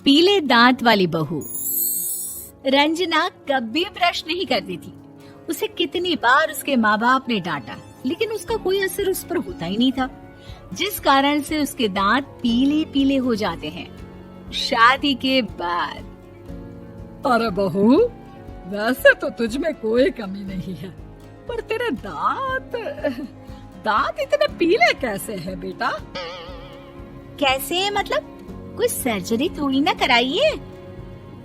पीले दांत वाली बहू। रंजना कभी ब्रश नहीं करती थी। उसे कितनी बार उसके माँ बाप ने डांटा, लेकिन उसका कोई असर उस पर होता ही नहीं था, जिस कारण से उसके दांत पीले पीले हो जाते हैं। शादी के बाद अरे बहू, वैसे तो तुझ में कोई कमी नहीं है, पर तेरे दांत इतने पीले कैसे हैं बेटा? कैसे मतलब? कोई सर्जरी थोड़ी ना कराइए।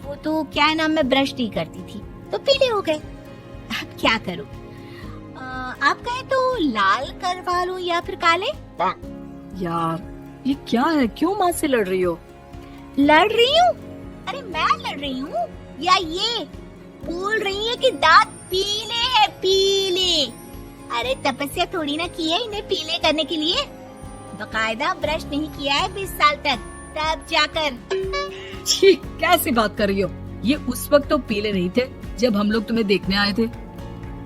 वो तो क्या नाम, मैं ब्रश नहीं करती थी तो पीले हो गए। अब क्या करूं? आप कहें तो लाल करवा लूं या फिर काले? यार ये क्या है, क्यों माँ से लड़ रही हो? लड़ रही हूँ? अरे मैं लड़ रही हूँ या ये बोल रही है कि दांत पीले हैं, पीले। अरे तपस्या थोड़ी ना की है इन्हें पीले करने के लिए। बकायदा ब्रश नहीं किया है 20 साल तक, तब जाकर। छी, कैसी बात कर रही हो? ये उस वक्त तो पीले नहीं थे जब हम लोग तुम्हें देखने आए थे।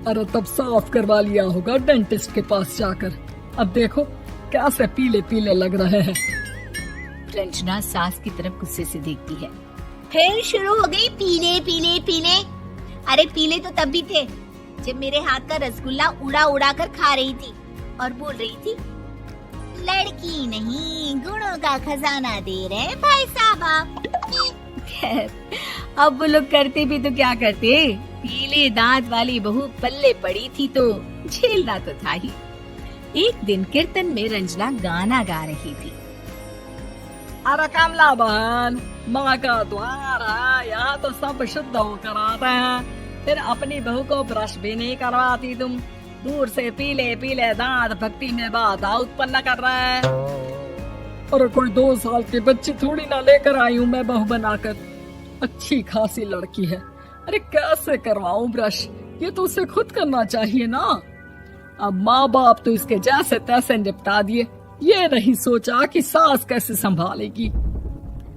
अरे तब साफ करवा लिया होगा डेंटिस्ट के पास जाकर। अब देखो कैसे पीले पीले लग रहे हैं। रंजना सास की तरफ गुस्से से देखती है। फिर शुरू हो गई पीले पीले पीले। अरे पीले तो तब भी थे जब मेरे हाथ का रसगुल्ला उड़ा उड़ा कर खा रही थी और बोल रही थी, लड़की नहीं गुणों का खजाना दे रहे भाई साहब आप। खैर, अब वो लोग करते भी तो क्या करते, पीले दांत वाली बहू पल्ले पड़ी थी तो झेलना तो था ही। एक दिन कीर्तन में रंजना गाना गा रही थी। अरे कमला बहन, माँ का द्वार है, यहाँ तो सब शुद्ध होकर आते हैं, फिर अपनी बहू को ब्रश भी नहीं करवाती तुम। दूर से पीले पीले दांत भक्ति में बाधा उत्पन्न कर रहा है। अरे कोई 2 साल की बच्ची थोड़ी ना लेकर आई हूँ मैं बहू बनाकर। अच्छी खासी लड़की है, अरे कैसे करवाऊं ब्रश? ये तो उसे खुद करना चाहिए ना। अब माँ बाप तो इसके जैसे तैसे निपटा दिए, ये नहीं सोचा कि सास कैसे संभालेगी।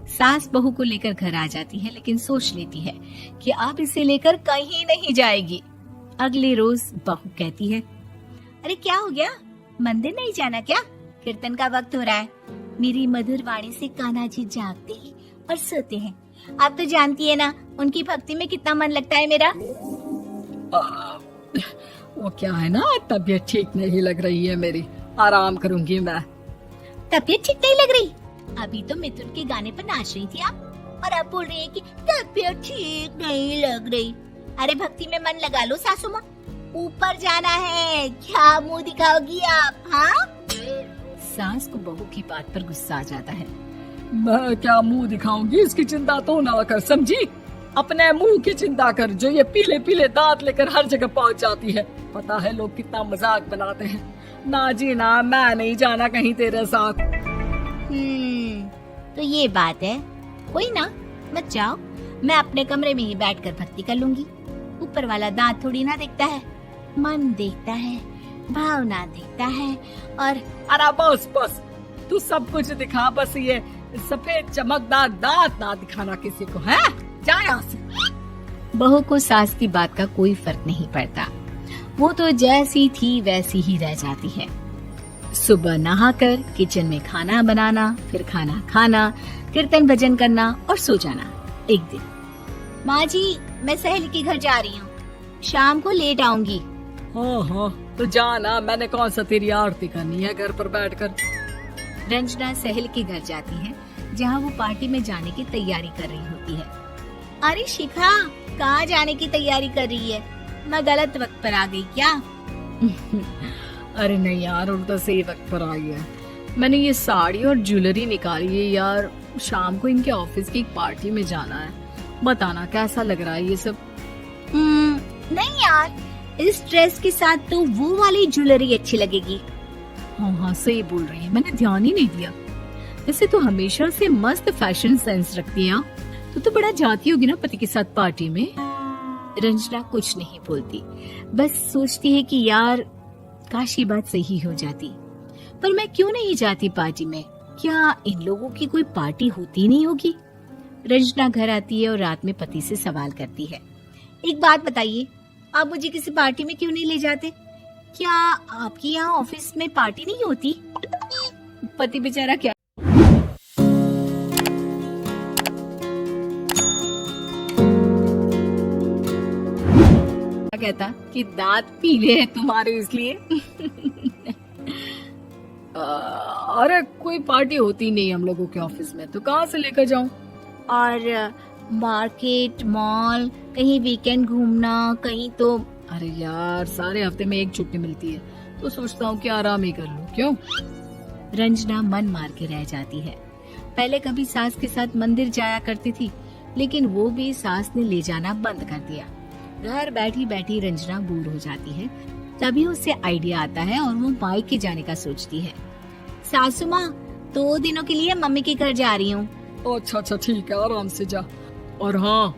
सास बहू को लेकर घर आ जाती है, लेकिन सोच लेती है कि अब इसे लेकर कहीं नहीं जाएगी। अगले रोज बहू कहती है, अरे क्या हो गया, मंदिर नहीं जाना क्या? कीर्तन का वक्त हो रहा है। मेरी मधुर वाणी से कान्हा जी जागते हैं और सोते हैं। आप तो जानती है ना उनकी भक्ति में कितना मन लगता है मेरा। वो क्या है ना, तबीयत ठीक नहीं लग रही है मेरी, आराम करूंगी मैं। तबीयत ठीक नहीं लग रही? अभी तो मिथुन के गाने पर नाच रही थी आप, और अब बोल रही है कि तबीयत ठीक नहीं लग रही। अरे भक्ति में मन लगा लो सासू माँ, ऊपर जाना है, क्या मुंह दिखाओगी आप? हाँ? सास को बहू की बात पर गुस्सा आ जाता है। मैं क्या मुंह दिखाऊंगी, इसकी चिंता तो ना कर, समझी? अपने मुंह की चिंता कर, जो ये पीले पीले दांत लेकर हर जगह पहुंच जाती है। पता है लोग कितना मजाक बनाते हैं। ना जी ना, मैं नहीं जाना कहीं तेरे साथ। तो ये बात है, कोई ना, मत जाओ, मैं अपने कमरे में ही बैठकर भक्ति कर लूंगी। ऊपर वाला दांत थोड़ी ना देखता है, मन देखता है, भावना देखता है। और अरे बस बस, तू सब कुछ दिखा, बस ये सफेद चमकदार दांत ना दिखाना किसी को, है? जा यहाँ से। बहू को सास की बात का कोई फर्क नहीं पड़ता, वो तो जैसी थी वैसी ही रह जाती है। सुबह नहाकर किचन में खाना बनाना, फिर खाना खाना, कीर्तन भजन करना और सो जाना। एक दिन, माँ जी मैं सहेली के घर जा रही हूँ, शाम को लेट आऊंगी। हाँ हाँ, तो जाना, मैंने कौन सा तेरी आरती करनी है घर पर बैठकर। रंजना सहेली के घर जाती है, जहाँ वो पार्टी में जाने की तैयारी कर रही होती है। अरे शिखा, कहाँ जाने की तैयारी कर रही है? मैं गलत वक्त पर आ गई क्या? अरे नहीं यार, उल्टा सही वक्त पर आई है। मैंने ये साड़ी और ज्वेलरी निकाली है यार, शाम को इनके ऑफिस की एक पार्टी में जाना है। बताना कैसा लग रहा है ये सब? नहीं यार, इस ड्रेस के साथ तो वो वाली ज्वेलरी अच्छी लगेगी। हाँ हाँ सही बोल रही है, मैंने ध्यान ही नहीं दिया। वैसे तो हमेशा से मस्त फैशन सेंस रखती है। तो बड़ा जाती होगी ना पति के साथ पार्टी में। रंजना कुछ नहीं बोलती, बस सोचती है कि यार काश ये बात सही हो जाती, पर मैं क्यों नहीं जाती पार्टी में? क्या इन लोगों की कोई पार्टी होती नहीं होगी? रंजना घर आती है और रात में पति से सवाल करती है, एक बात बताइए, आप मुझे किसी पार्टी में क्यों नहीं ले जाते? क्या आपकी यहाँ ऑफिस में पार्टी नहीं होती? पति बेचारा क्या कहता कि दांत पीले हैं तुम्हारे इसलिए। अरे कोई पार्टी होती नहीं हम लोगों के ऑफिस में, तो कहाँ से लेकर जाऊं? और मार्केट, मॉल, कहीं वीकेंड घूमना, कहीं तो। अरे यार, सारे हफ्ते में एक छुट्टी मिलती है, तो सोचता हूँ कि आराम ही कर लूं। क्यों? रंजना मन मार के रह जाती है। पहले कभी सास के साथ मंदिर जाया करती थी, लेकिन वो भी सास ने ले जाना बंद कर दिया। घर बैठी बैठी रंजना बोर हो जाती है। तभी उसे आइडिया आता है और वो मायके जाने का सोचती है। सासू माँ, 2 दिनों के लिए मम्मी के घर जा रही हूँ। अच्छा अच्छा, ठीक है, आराम से जा। और हाँ,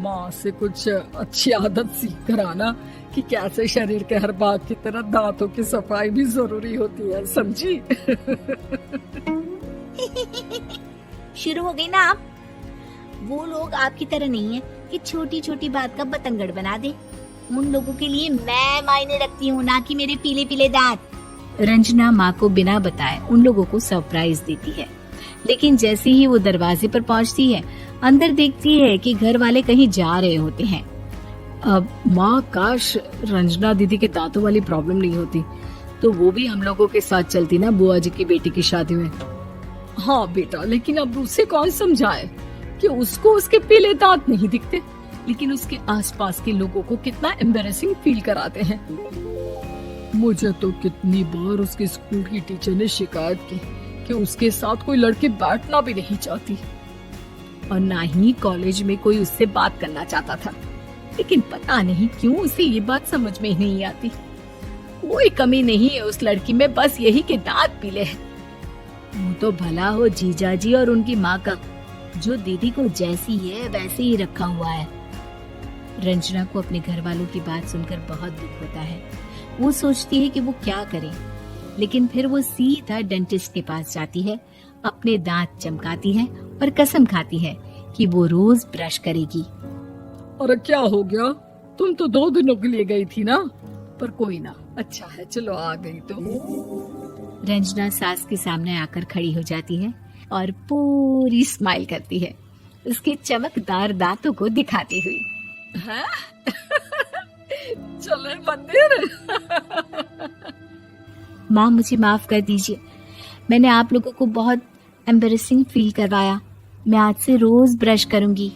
माँ से कुछ अच्छी आदत सीख कर आना कि कैसे शरीर के हर भाग की तरह दांतों की सफाई भी जरूरी होती है, समझी? शुरू हो गई ना आप? वो लोग आपकी तरह नहीं है कि छोटी छोटी बात का बतंगड़ बना दे। उन लोगों के लिए मैं मायने रखती हूँ, ना कि मेरे पीले पीले दांत। रंजना माँ को बिना बताए उन लोगों को सरप्राइज देती है, लेकिन जैसे ही वो दरवाजे पर पहुँचती है, अंदर देखती है कि घर वाले कहीं जा रहे होते हैं। अब माँ, काश रंजना दीदी के दांतों वाली प्रॉब्लम नहीं होती, तो वो भी हम लोगों के साथ चलती ना बुआ जी की बेटी की शादी में। हाँ बेटा, लेकिन अब उसे कौन समझाए कि उसको उसके पीले दांत नहीं दिखते, लेकिन उसके आसपास के लोगों को कितना एम्बैरेसिंग फील कराते हैं। मुझे तो कितनी बार उसके स्कूल की टीचर ने शिकायत की कि उसके साथ कोई लड़की बैठना भी नहीं चाहती, और ना ही कॉलेज में कोई उससे बात करना चाहता था। लेकिन पता नहीं क्यों उसे ये बात समझ में ही नहीं आती। कोई कमी नहीं है उस लड़की में, बस यही कि दांत पीले हैं। वो तो भला हो जीजा जी और उनकी माँ का, जो दीदी को जैसी है वैसे ही रखा हुआ है। रंजना को अपने घर वालों की बात सुनकर बहुत दुख होता है। वो सोचती है कि वो क्या करे, लेकिन फिर वो सीधा डेंटिस्ट के पास जाती है, अपने दांत चमकाती है और कसम खाती है कि वो रोज ब्रश करेगी। अरे क्या हो गया? तुम तो 2 दिनों के लिए गई थी ना, पर कोई ना, अच्छा है, चलो आ गई तो। रंजना सास के सामने आकर खड़ी हो जाती है और पूरी स्माइल करती है, उसके चमकदार दांतों को दिखाती हुई। हैं? चले मंदिर? माँ, मुझे माफ कर दीजिए, मैंने आप लोगों को बहुत एम्बैरेसिंग फील करवाया। मैं आज से रोज ब्रश करूंगी।